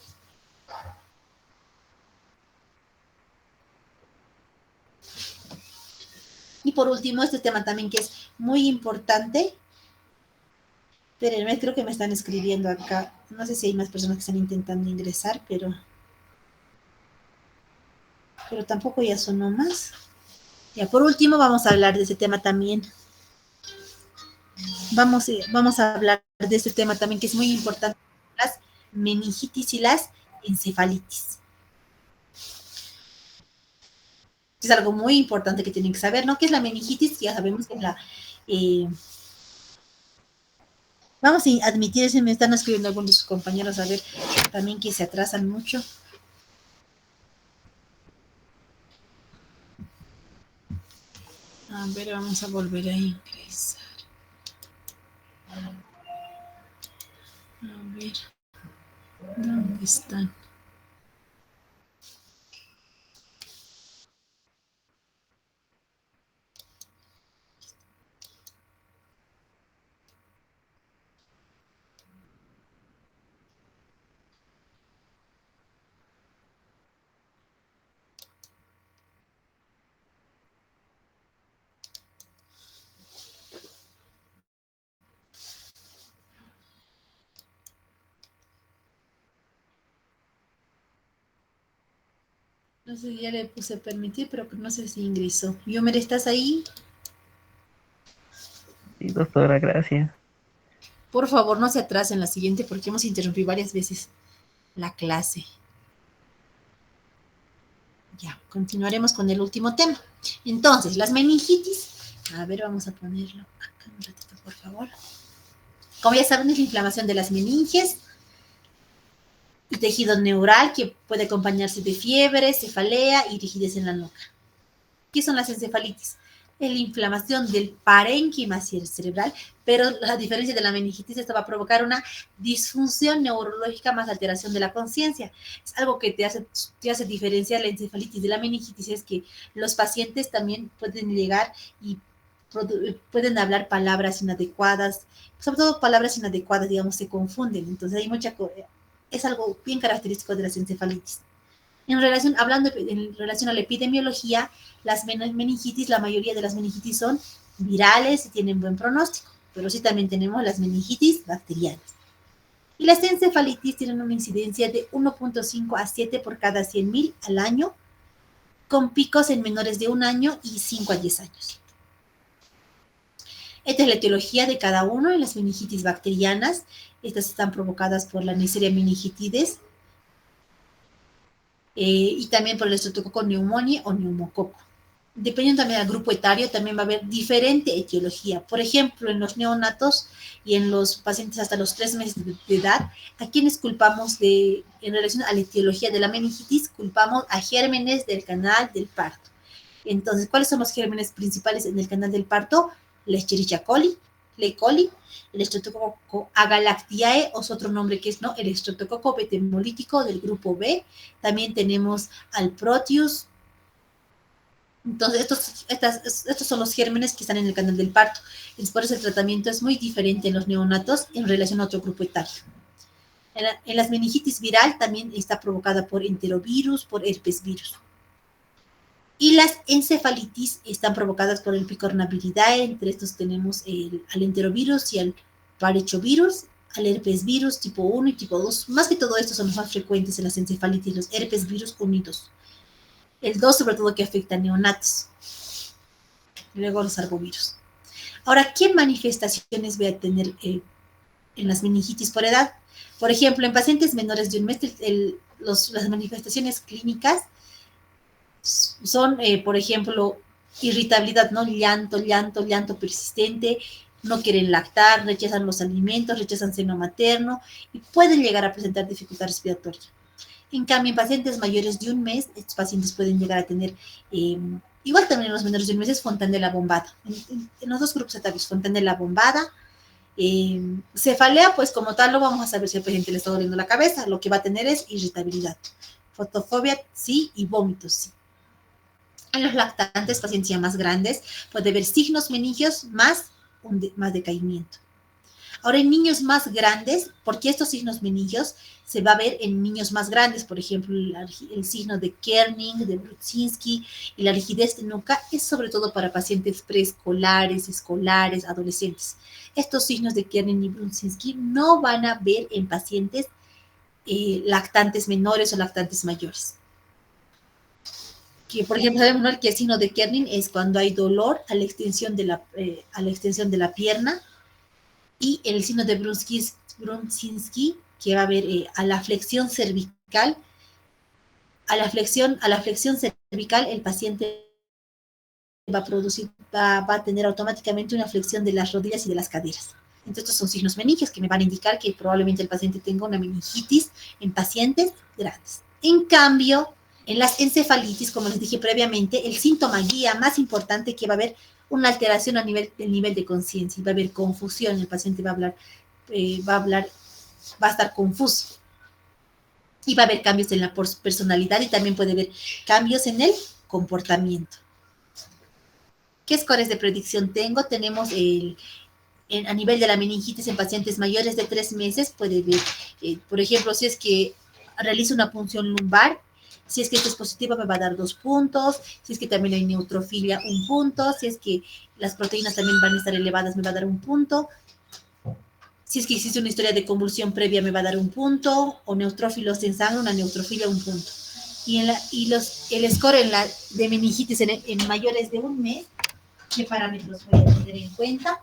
Y por último, este tema también que es muy importante. Espérenme, creo que me están escribiendo acá. No sé si hay más personas que están intentando ingresar, pero tampoco ya sonó más. Ya, por último, vamos a hablar de ese tema también. Vamos a hablar de este tema también, que es muy importante, las meningitis y las encefalitis. Es algo muy importante que tienen que saber, ¿no? ¿Qué es la meningitis? Ya sabemos que es la... vamos a admitir, si me están escribiendo algunos de sus compañeros, a ver, también que se atrasan mucho. A ver, vamos a volver a ingresar. A ver, ¿dónde están? No sé, ya le puse permitir, pero no sé si ingresó. Yomer, ¿estás ahí? Sí, doctora, gracias. Por favor, no se atrasen en la siguiente porque hemos interrumpido varias veces la clase. Ya, continuaremos con el último tema. Entonces, las meningitis. A ver, vamos a ponerlo acá un ratito, por favor. Como ya saben, es la inflamación de las meninges y tejido neural que puede acompañarse de fiebre, cefalea y rigidez en la nuca. ¿Qué son las encefalitis? en la inflamación del parénquima cerebral, pero la diferencia de la meningitis, esto va a provocar una disfunción neurológica más alteración de la conciencia. Es algo que te hace diferenciar la encefalitis de la meningitis, es que los pacientes también pueden llegar y pueden hablar palabras inadecuadas, sobre todo palabras inadecuadas, digamos, se confunden. Entonces hay es algo bien característico de las encefalitis. Hablando en relación a la epidemiología, las meningitis, la mayoría de las meningitis son virales y tienen buen pronóstico, pero sí también tenemos las meningitis bacterianas. Y las encefalitis tienen una incidencia de 1.5 a 7 por cada 100.000 al año, con picos en menores de 1 año y 5 a 10 años. Esta es la etiología de cada uno. En las meningitis bacterianas, estas están provocadas por la Neisseria meningitidis, y también por el Streptococcus pneumoniae o neumococo. Dependiendo también del grupo etario, también va a haber diferente etiología. Por ejemplo, en los neonatos y en los pacientes hasta los 3 meses de edad, ¿a quienes culpamos en relación a la etiología de la meningitis? Culpamos a gérmenes del canal del parto. Entonces, ¿cuáles son los gérmenes principales en el canal del parto? La Escherichia coli, E. coli, el Streptococcus agalactiae, o su otro nombre que es el Streptococcus beta-hemolítico del grupo B. También tenemos al Proteus. Entonces, estos son los gérmenes que están en el canal del parto. Entonces, por eso el tratamiento es muy diferente en los neonatos en relación a otro grupo etario. En las meningitis viral también está provocada por enterovirus, por herpes virus. Y las encefalitis están provocadas por el Picornaviridae. Entre estos tenemos al enterovirus y al parechovirus, al herpes virus tipo 1 y tipo 2. Más que todo estos son los más frecuentes en las encefalitis, los herpes virus unidos. El 2 sobre todo que afecta a neonatos. Luego los arbovirus. Ahora, ¿qué manifestaciones voy a tener en las meningitis por edad? Por ejemplo, en pacientes menores de un mes, las manifestaciones clínicas son, por ejemplo, irritabilidad, ¿no? Llanto persistente, no quieren lactar, rechazan los alimentos, rechazan seno materno y pueden llegar a presentar dificultad respiratoria. En cambio, en pacientes mayores de un mes, estos pacientes pueden llegar a tener, igual también en los menores de un mes, es fontanela bombada. En los dos grupos etarios, fontanela bombada. Cefalea, pues como tal, no vamos a saber si al paciente le está doliendo la cabeza. Lo que va a tener es irritabilidad. Fotofobia, sí, y vómitos, sí. En los lactantes, pacientes ya más grandes, puede haber signos meningios más decaimiento. Ahora, en niños más grandes, porque estos signos meningios se va a ver en niños más grandes, por ejemplo, el signo de Kerning, de Brudzinski, y la rigidez de nuca es sobre todo para pacientes preescolares, escolares, adolescentes. Estos signos de Kerning y Brudzinski no van a ver en pacientes lactantes menores o lactantes mayores. Que, por ejemplo, sabemos que el signo de Kerning es cuando hay dolor a la extensión de la pierna, y el signo de Brudzinski, que va a haber a la flexión cervical. A la flexión cervical, el paciente va a tener automáticamente una flexión de las rodillas y de las caderas. Entonces, estos son signos meningios que me van a indicar que probablemente el paciente tenga una meningitis en pacientes grandes. En cambio, en las encefalitis, como les dije previamente, el síntoma guía más importante que va a haber una alteración del nivel de conciencia, va a haber confusión, el paciente va a estar confuso, y va a haber cambios en la personalidad y también puede haber cambios en el comportamiento. ¿Qué scores de predicción tengo? Tenemos a nivel de la meningitis en pacientes mayores de 3 meses, puede ver, por ejemplo, si es que realiza una punción lumbar, si es que esta es positiva me va a dar 2 puntos, si es que también hay neutrofilia 1 punto, si es que las proteínas también van a estar elevadas me va a dar 1 punto, si es que existe una historia de convulsión previa me va a dar 1 punto, o neutrófilos en sangre, una neutrofilia 1 punto. Y el score de meningitis en mayores de 1 mes, ¿qué parámetros voy a tener en cuenta?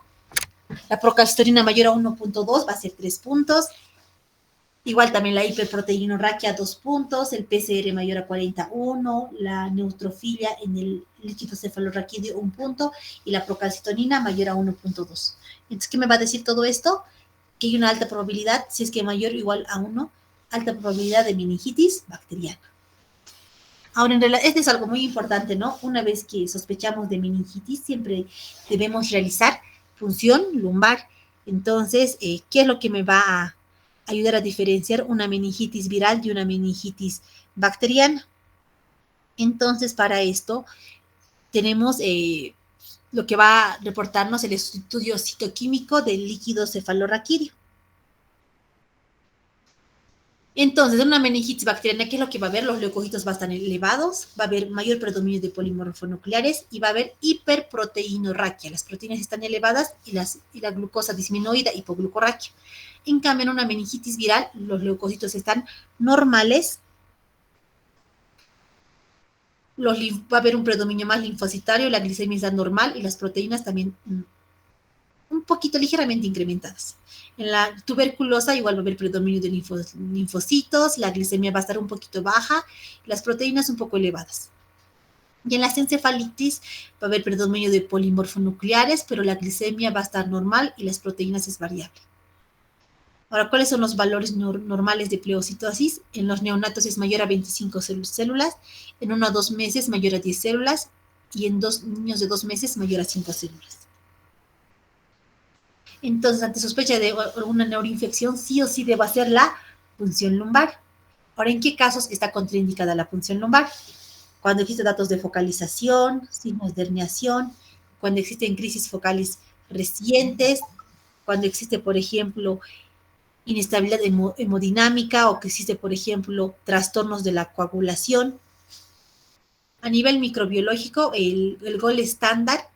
La procalcitonina mayor a 1.2 va a ser 3 puntos. Igual también la hiperproteinorraquia 2 puntos, el PCR mayor a 41, la neutrofilia en el líquido cefalorraquídeo 1 punto y la procalcitonina mayor a 1.2. Entonces, ¿qué me va a decir todo esto? Que hay una alta probabilidad, si es que mayor o igual a 1, alta probabilidad de meningitis bacteriana. Ahora, en realidad, este es algo muy importante, ¿no? Una vez que sospechamos de meningitis, siempre debemos realizar punción lumbar. Entonces, ¿qué es lo que me va a ayudar a diferenciar una meningitis viral de una meningitis bacteriana? Entonces, para esto, tenemos lo que va a reportarnos el estudio citoquímico del líquido cefalorraquídeo. Entonces, en una meningitis bacteriana, ¿qué es lo que va a haber? Los leucocitos van a estar elevados, va a haber mayor predominio de polimorfonucleares y va a haber hiperproteinorraquia. Las proteínas están elevadas y la glucosa disminuida, hipoglucorraquia. En cambio, en una meningitis viral, los leucocitos están normales, va a haber un predominio más linfocitario, la glicemia está normal y las proteínas también un poquito ligeramente incrementadas. En la tuberculosa igual va a haber predominio de linfocitos, la glicemia va a estar un poquito baja, las proteínas un poco elevadas. Y en las encefalitis va a haber predominio de polimorfonucleares, pero la glicemia va a estar normal y las proteínas es variable. Ahora, ¿cuáles son los valores normales de pleocitosis? En los neonatos es mayor a 25 células, en 1 a 2 meses mayor a 10 células y en niños de 2 meses mayor a 5 células. Entonces, ante sospecha de una neuroinfección, sí o sí debo hacer la punción lumbar. Ahora, ¿en qué casos está contraindicada la punción lumbar? Cuando existen datos de focalización, signos de herniación, cuando existen crisis focales recientes, cuando existe, por ejemplo, inestabilidad hemodinámica o que existe, por ejemplo, trastornos de la coagulación. A nivel microbiológico, el gol estándar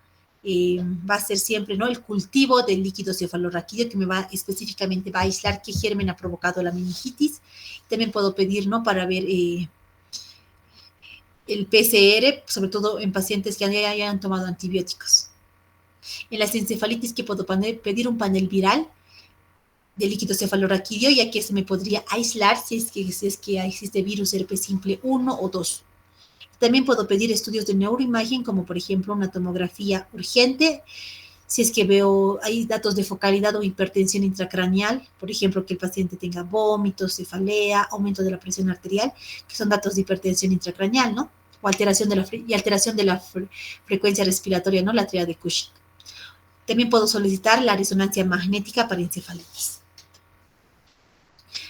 va a ser siempre, ¿no?, el cultivo del líquido cefalorraquídeo, que me va específicamente va a aislar qué germen ha provocado la meningitis. También puedo pedir, ¿no?, para ver el PCR, sobre todo en pacientes que ya hayan tomado antibióticos. En las encefalitis, que puedo pedir un panel viral de líquido cefalorraquídeo, ya que se me podría aislar si es que existe virus herpes simple 1 o 2. También puedo pedir estudios de neuroimagen, como por ejemplo una tomografía urgente, si es que veo, hay datos de focalidad o hipertensión intracraneal, por ejemplo, que el paciente tenga vómitos, cefalea, aumento de la presión arterial, que son datos de hipertensión intracraneal, ¿no? O alteración de la frecuencia respiratoria, ¿no? La tríada de Cushing. También puedo solicitar la resonancia magnética para encefalitis.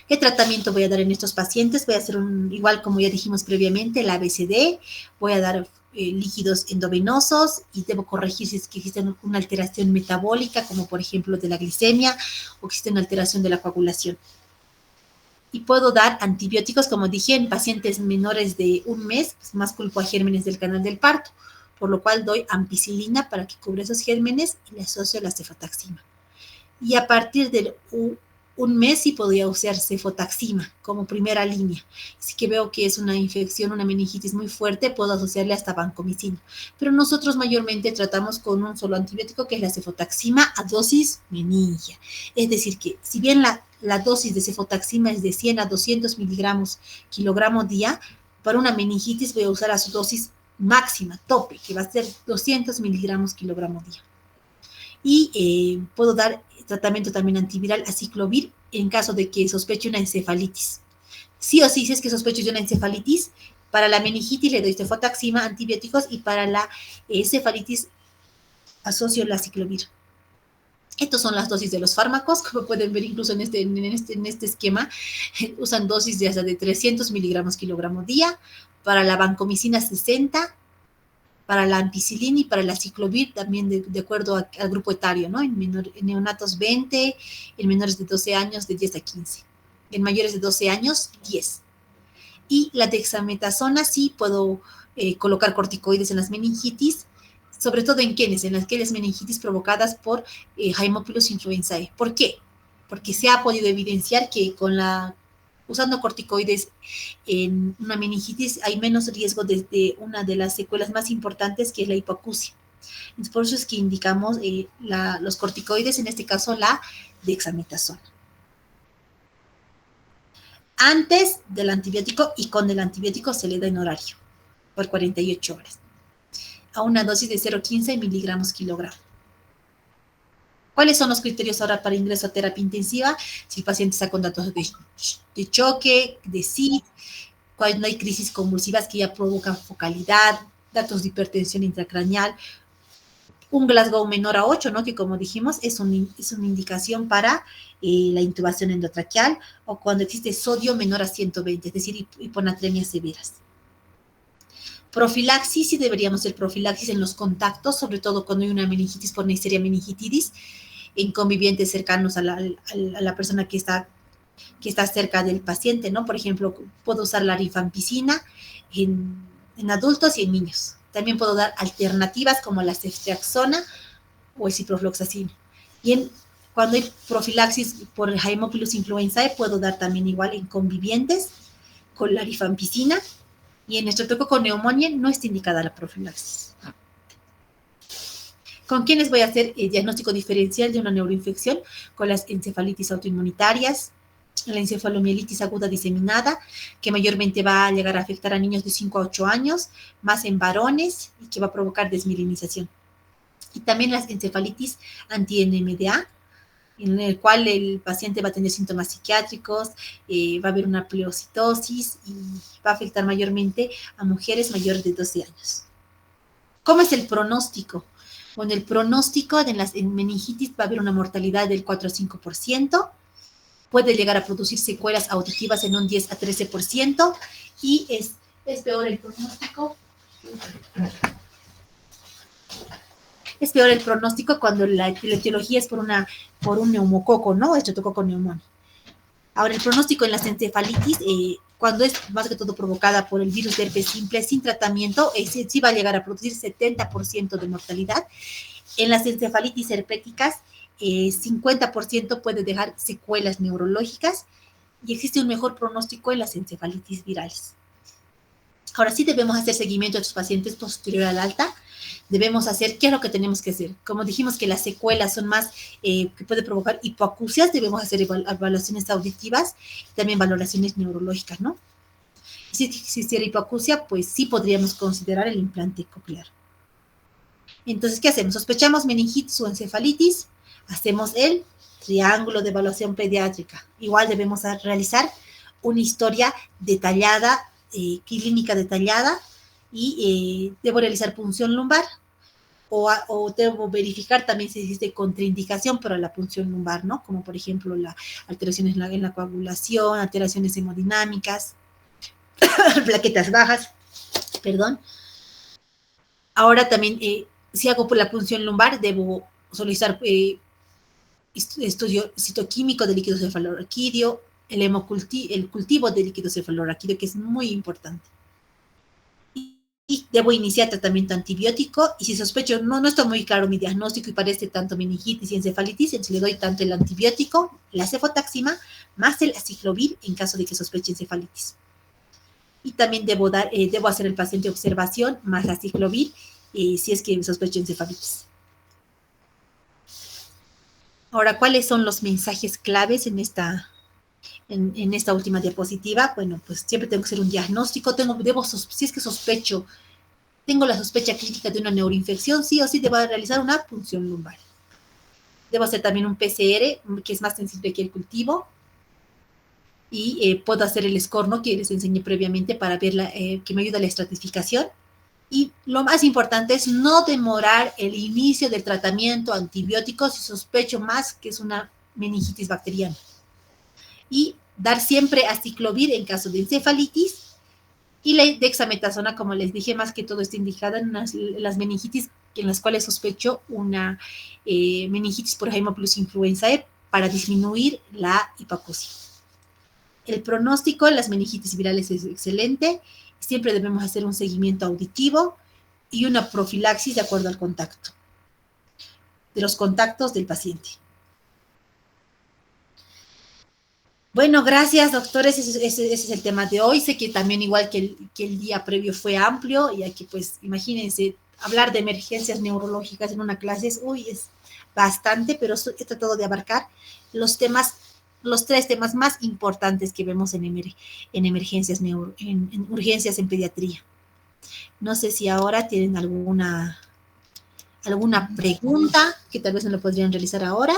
¿Qué tratamiento voy a dar en estos pacientes? Voy a hacer igual como ya dijimos previamente, el ABCD, voy a dar líquidos endovenosos y debo corregir si es que existe una alteración metabólica, como por ejemplo de la glicemia, o existe una alteración de la coagulación. Y puedo dar antibióticos, como dije, en pacientes menores de 1 mes, pues más culpo a gérmenes del canal del parto, por lo cual doy ampicilina para que cubra esos gérmenes y le asocio la cefotaxima. Y a partir del 1 mes sí podría usar cefotaxima como primera línea. Si que veo que es una infección, una meningitis muy fuerte, puedo asociarle hasta vancomicina. Pero nosotros mayormente tratamos con un solo antibiótico, que es la cefotaxima a dosis meningia. Es decir, que si bien la dosis de cefotaxima es de 100 a 200 miligramos kilogramo día, para una meningitis voy a usar a su dosis máxima, tope, que va a ser 200 miligramos kilogramo día. Y puedo dar tratamiento también antiviral aciclovir en caso de que sospeche una encefalitis. Sí o sí, si es que sospecho de una encefalitis, para la meningitis le doy cefotaxima, antibióticos, y para la encefalitis asocio la aciclovir. Estas son las dosis de los fármacos, como pueden ver incluso en este esquema, usan dosis de hasta de 300 miligramos kilogramo día, para la vancomicina 60, para la ampicilina y para la aciclovir también de acuerdo al grupo etario, ¿no? En neonatos 20, en menores de 12 años de 10 a 15, en mayores de 12 años 10. Y la dexametasona sí puedo colocar corticoides en las meningitis, sobre todo en aquellas meningitis provocadas por Haemophilus influenzae. ¿Por qué? Porque se ha podido evidenciar que usando corticoides en una meningitis hay menos riesgo de una de las secuelas más importantes, que es la hipoacusia. Entonces, por eso es que indicamos los corticoides, en este caso la dexametasona, antes del antibiótico, y con el antibiótico se le da en horario por 48 horas a una dosis de 0,15 miligramos kilogramo. ¿Cuáles son los criterios ahora para ingreso a terapia intensiva? Si el paciente está con datos de choque, de SID, cuando hay crisis convulsivas que ya provocan focalidad, datos de hipertensión intracraneal, un Glasgow menor a 8, ¿no? Que como dijimos es una indicación para la intubación endotraqueal, o cuando existe sodio menor a 120, es decir, hiponatremias severas. Profilaxis, sí deberíamos hacer profilaxis en los contactos, sobre todo cuando hay una meningitis por Neisseria meningitidis, en convivientes cercanos a la persona que está cerca del paciente, ¿no? Por ejemplo, puedo usar la rifampicina en adultos y en niños. También puedo dar alternativas como la ceftriaxona o el ciprofloxacino. Y cuando hay profilaxis por Haemophilus influenzae, puedo dar también igual en convivientes con la rifampicina. Y en Streptococcus pneumoniae no está indicada la profilaxis. ¿Con quiénes voy a hacer el diagnóstico diferencial de una neuroinfección? Con las encefalitis autoinmunitarias, la encefalomielitis aguda diseminada, que mayormente va a llegar a afectar a niños de 5 a 8 años, más en varones, y que va a provocar desmielinización. Y también las encefalitis anti-NMDA, en el cual el paciente va a tener síntomas psiquiátricos, va a haber una pleocitosis y va a afectar mayormente a mujeres mayores de 12 años. ¿Cómo es el pronóstico? Bueno, el pronóstico en meningitis va a haber una mortalidad del 4 a 5%, puede llegar a producir secuelas auditivas en un 10 a 13%, y es peor el pronóstico. Es peor el pronóstico cuando la etiología es por un neumococo, ¿no? Streptococcus pneumoniae. Ahora, el pronóstico en las encefalitis, cuando es más que todo provocada por el virus de herpes simple sin tratamiento, sí va a llegar a producir 70% de mortalidad. En las encefalitis herpéticas, 50% puede dejar secuelas neurológicas, y existe un mejor pronóstico en las encefalitis virales. Ahora sí debemos hacer seguimiento a estos pacientes posterior al alta. Debemos hacer, ¿qué es lo que tenemos que hacer? Como dijimos que las secuelas son más, que puede provocar hipoacusias, debemos hacer evaluaciones auditivas y también valoraciones neurológicas, ¿no? Si existiera hipoacusia, pues sí podríamos considerar el implante coclear. Entonces, ¿qué hacemos? Sospechamos meningitis o encefalitis, hacemos el triángulo de evaluación pediátrica. Igual debemos realizar una historia detallada, clínica detallada, y debo realizar punción lumbar, o debo verificar también si existe contraindicación para la punción lumbar, ¿no? Como por ejemplo alteraciones en la coagulación, alteraciones hemodinámicas, plaquetas bajas, perdón. Ahora también, si hago por la punción lumbar, debo solicitar estudio citoquímico de líquido cefalorraquídeo, el cultivo de líquido cefalorraquídeo, que es muy importante. Y debo iniciar tratamiento antibiótico, y si sospecho, no está muy claro mi diagnóstico y parece tanto meningitis y encefalitis, entonces le doy tanto el antibiótico, la cefotaxima, más el aciclovir en caso de que sospeche encefalitis. Y también debo hacer el paciente observación más aciclovir si es que sospecho encefalitis. Ahora, ¿cuáles son los mensajes claves en esta última diapositiva? Bueno, pues siempre tengo que hacer un diagnóstico, si es que sospecho, tengo la sospecha clínica de una neuroinfección, sí o sí debo realizar una punción lumbar. Debo hacer también un PCR, que es más sensible que el cultivo, y puedo hacer el score, ¿no?, que les enseñé previamente para ver que me ayuda a la estratificación. Y lo más importante es no demorar el inicio del tratamiento antibiótico si sospecho más que es una meningitis bacteriana. Y dar siempre aciclovir en caso de encefalitis, y la dexametasona, como les dije, más que todo está indicada en las meningitis en las cuales sospecho una meningitis por Haemophilus influenzae, para disminuir la hipoacusia. El pronóstico en las meningitis virales es excelente. Siempre debemos hacer un seguimiento auditivo y una profilaxis de acuerdo al contacto, de los contactos del paciente. Bueno, gracias, doctores. Ese es el tema de hoy. Sé que también, igual que el día previo, fue amplio, y aquí, pues, imagínense, hablar de emergencias neurológicas en una clase es bastante, pero he tratado de abarcar los 3 temas más importantes que vemos en emergencias, en urgencias en pediatría. No sé si ahora tienen alguna pregunta que tal vez no lo podrían realizar ahora.